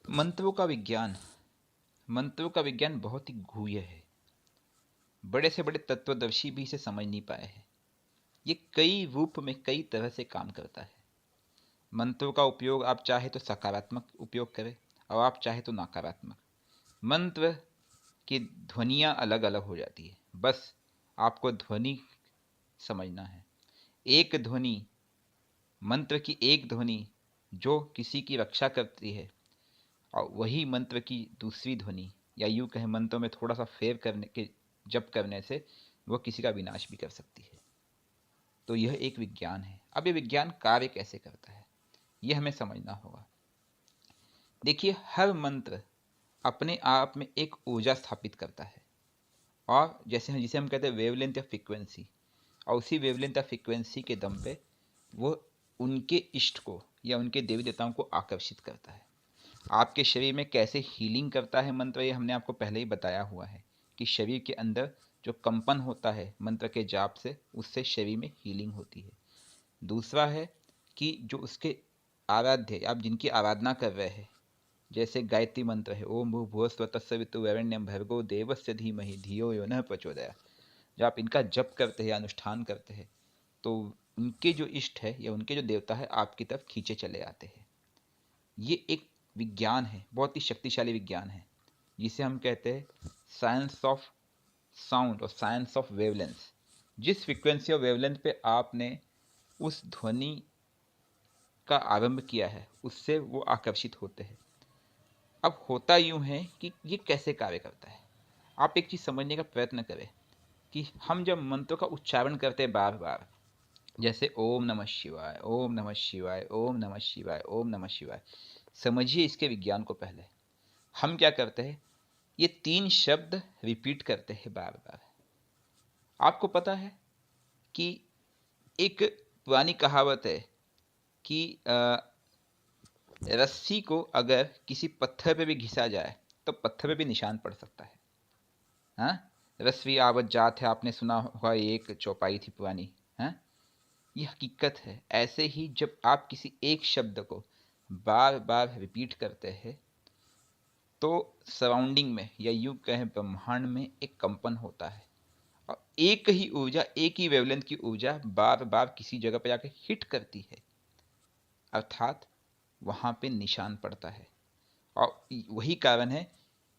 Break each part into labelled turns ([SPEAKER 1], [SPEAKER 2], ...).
[SPEAKER 1] मंत्रों का विज्ञान मंत्रों का विज्ञान बहुत ही गूढ़ है। बड़े से बड़े तत्वदर्शी भी इसे समझ नहीं पाए हैं। ये कई रूप में कई तरह से काम करता है। मंत्रों का उपयोग आप चाहे तो सकारात्मक उपयोग करें और आप चाहे तो नकारात्मक। मंत्र की ध्वनियाँ अलग अलग हो जाती है, बस आपको ध्वनि समझना है। एक ध्वनि, मंत्र की एक ध्वनि जो किसी की रक्षा करती है, और वही मंत्र की दूसरी ध्वनि, या यूं कहें मंत्रों में थोड़ा सा फेर करने के जप करने से वो किसी का विनाश भी कर सकती है। तो यह एक विज्ञान है। अब ये विज्ञान कार्य कैसे करता है, यह हमें समझना होगा। देखिए, हर मंत्र अपने आप में एक ऊर्जा स्थापित करता है, और जिसे हम कहते हैं वेवलेंथ या फ्रीक्वेंसी, और उसी वेवलेंथ या फ्रीक्वेंसी के दम पे वो उनके इष्ट को या उनके देवी देवताओं को आकर्षित करता है। आपके शरीर में कैसे हीलिंग करता है मंत्र, ये हमने आपको पहले ही बताया हुआ है कि शरीर के अंदर जो कंपन होता है मंत्र के जाप से, उससे शरीर में हीलिंग होती है। दूसरा है कि जो उसके आराध्य, आप जिनकी आराधना कर रहे हैं, जैसे गायत्री मंत्र है, ओम भूर्भुवः स्वः तत्सवितुर्वरेण्यं भर्गो देवस्य धीमहि धियो यो नः प्रचोदयात्। जब आप इनका जप करते हैं, अनुष्ठान करते हैं, तो उनके जो इष्ट है या उनके जो देवता है आपकी तरफ खींचे चले आते हैं। ये एक विज्ञान है, बहुत ही शक्तिशाली विज्ञान है, जिसे हम कहते हैं साइंस ऑफ साउंड और साइंस ऑफ वेवलेंस। जिस फ्रीक्वेंसी और वेवलेंथ पे आपने उस ध्वनि का आरंभ किया है, उससे वो आकर्षित होते हैं। अब होता यूं है कि ये कैसे कार्य करता है। आप एक चीज़ समझने का प्रयत्न करें कि हम जब मंत्रों का उच्चारण करते हैं बार बार, जैसे ओम नमः शिवाय, ओम नमः शिवाय, ओम नमः शिवाय, ओम नमः शिवाय, समझिए इसके विज्ञान को। पहले हम क्या करते हैं, ये 3 शब्द रिपीट करते हैं बार बार। आपको पता है कि एक पुरानी कहावत है कि रस्सी को अगर किसी पत्थर पे भी घिसा जाए तो पत्थर पे भी निशान पड़ सकता है। हाँ, रस्सी आवत जात है, आपने सुना होगा, एक चौपाई थी पुरानी। हाँ, ये हकीकत है। ऐसे ही जब आप किसी एक शब्द को बार बार रिपीट करते हैं, तो सराउंडिंग में या यूं कहें ब्रह्मांड में एक कंपन होता है, और एक ही ऊर्जा, एक ही वेवलेंथ की ऊर्जा बार बार किसी जगह पर जाकर हिट करती है, अर्थात वहाँ पे निशान पड़ता है। और वही कारण है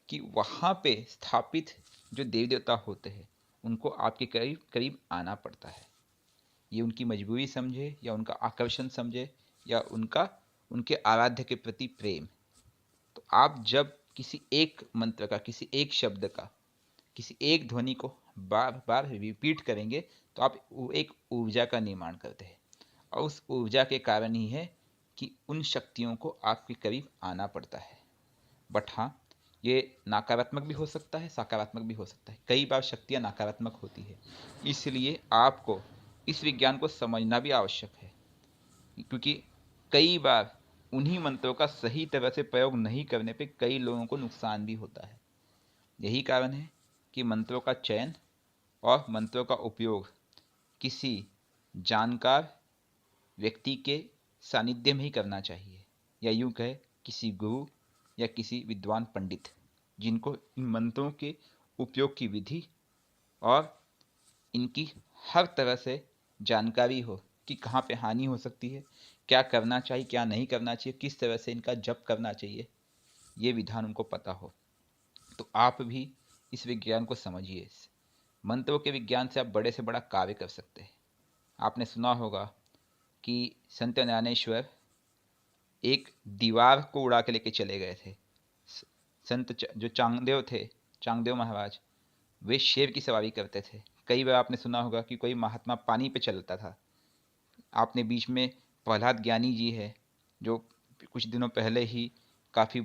[SPEAKER 1] कि वहाँ पे स्थापित जो देवी देवता होते हैं, उनको आपके करीब करीब आना पड़ता है। ये उनकी मजबूरी समझे या उनका आकर्षण समझे या उनके आराध्य के प्रति प्रेम। तो आप जब किसी एक मंत्र का, किसी एक शब्द का, किसी एक ध्वनि को बार बार रिपीट करेंगे, तो आप एक ऊर्जा का निर्माण करते हैं, और उस ऊर्जा के कारण ही है कि उन शक्तियों को आपके करीब आना पड़ता है। बट हाँ, ये नकारात्मक भी हो सकता है, सकारात्मक भी हो सकता है। कई बार शक्तियाँ नकारात्मक होती है, इसलिए आपको इस विज्ञान को समझना भी आवश्यक है, क्योंकि कई बार उन्हीं मंत्रों का सही तरह से प्रयोग नहीं करने पे कई लोगों को नुकसान भी होता है। यही कारण है कि मंत्रों का चयन और मंत्रों का उपयोग किसी जानकार व्यक्ति के सानिध्य में ही करना चाहिए, या यूं कहे किसी गुरु या किसी विद्वान पंडित, जिनको इन मंत्रों के उपयोग की विधि और इनकी हर तरह से जानकारी हो कि कहाँ पे हानि हो सकती है, क्या करना चाहिए, क्या नहीं करना चाहिए, किस तरह से इनका जप करना चाहिए, ये विधान उनको पता हो। तो आप भी इस विज्ञान को समझिए। मंत्रों के विज्ञान से आप बड़े से बड़ा कार्य कर सकते हैं। आपने सुना होगा कि संत ज्ञानेश्वर एक दीवार को उड़ा के लेके चले गए थे। संत जो चांगदेव थे, चांगदेव महाराज, वे शेर की सवारी करते थे। कई बार आपने सुना होगा कि कोई महात्मा पानी पे चलता था। आपने बीच में प्रहलाद ज्ञानी जी है, जो कुछ दिनों पहले ही काफ़ी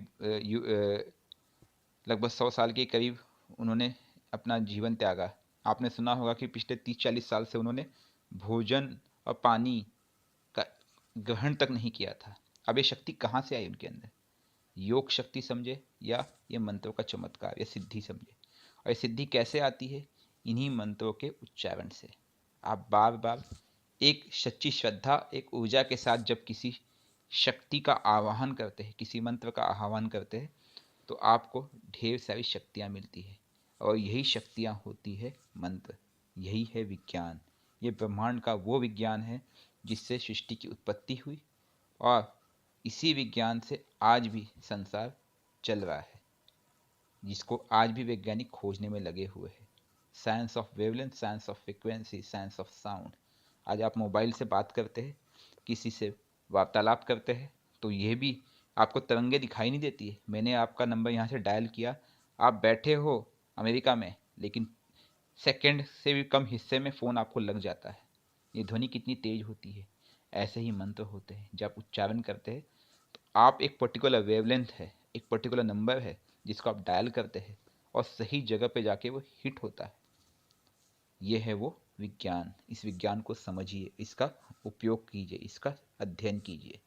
[SPEAKER 1] लगभग 100 साल के करीब उन्होंने अपना जीवन त्यागा। आपने सुना होगा कि पिछले 30-40 साल से उन्होंने भोजन और पानी का ग्रहण तक नहीं किया था। अब ये शक्ति कहाँ से आई उनके अंदर? योग शक्ति समझे, या ये मंत्रों का चमत्कार या सिद्धि समझे। और ये सिद्धि कैसे आती है? इन्हीं मंत्रों के उच्चारण से। आप बार बार एक सच्ची श्रद्धा, एक ऊर्जा के साथ जब किसी शक्ति का आवाहन करते हैं, किसी मंत्र का आह्वान करते हैं, तो आपको ढेर सारी शक्तियाँ मिलती है। और यही शक्तियाँ होती है मंत्र, यही है विज्ञान। ये ब्रह्मांड का वो विज्ञान है जिससे सृष्टि की उत्पत्ति हुई, और इसी विज्ञान से आज भी संसार चल रहा है, जिसको आज भी वैज्ञानिक खोजने में लगे हुए हैं। Science of wavelength, science of frequency, science of sound. आज आप मोबाइल से बात करते हैं, किसी से वार्तालाप करते हैं, तो ये भी आपको तरंगे दिखाई नहीं देती है। मैंने आपका नंबर यहाँ से डायल किया, आप बैठे हो अमेरिका में, लेकिन सेकंड से भी कम हिस्से में फ़ोन आपको लग जाता है। ये ध्वनि कितनी तेज होती है। ऐसे ही मंत्र होते हैं, जब आप उच्चारण करते हैं तो आप एक पर्टिकुलर वेवलेंथ है, एक पर्टिकुलर नंबर है जिसको आप डायल करते हैं, और सही जगह पे जाके वो हिट होता है। ये है वो विज्ञान। इस विज्ञान को समझिए, इसका उपयोग कीजिए, इसका अध्ययन कीजिए।